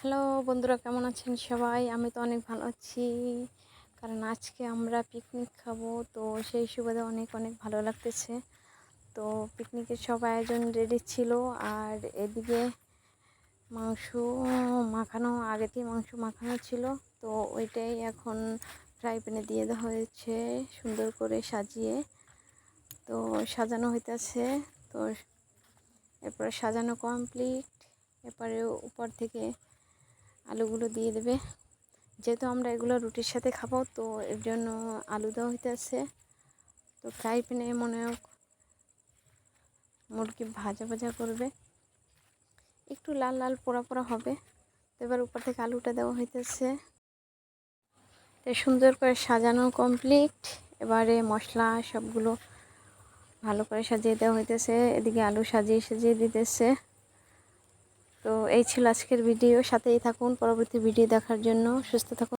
Hello বন্ধুরা, কেমন আছেন সবাই? আমি তো অনেক ভালো আছি, কারণ আজকে আমরা পিকনিক খাবো। তো সেই সুবাদে অনেক অনেক ভালো লাগতেছে। তো পিকনিকের সব আয়োজন রেডি ছিল। আর এদিকে মাংস মাখানো, আগেতেই মাংস মাখানো ছিল। তো ওইটাই এখন ফ্রাই প্যানে দিয়ে দেওয়া হয়েছে সুন্দর করে সাজিয়ে। তো সাজানো হইতেছে। তো এরপরে সাজানো কমপ্লিট। এরপরে উপর থেকে আলুগুলো দিয়ে দেবে, যেহেতু আমরা এগুলো রুটির সাথে খাবো। তো এর জন্য আলু দেওয়া হইতেছে। তো ফ্রাই প্যানে মনে হোক মুরগি ভাজা ভাজা করবে, একটু লাল লাল পোড়া পোড়া হবে। তো এবার উপর থেকে আলুটা দেওয়া হইতেছে। তো সুন্দর করে সাজানো কমপ্লিট। এবারে মশলা সবগুলো ভালো করে সাজিয়ে দেওয়া হইতেছে। এদিকে আলু সাজিয়ে সাজিয়ে দিতেছে। তো এই ছিল আজকের ভিডিও। সাথেই থাকুন পরবর্তী ভিডিও দেখার জন্য। সুস্থ থাকুন।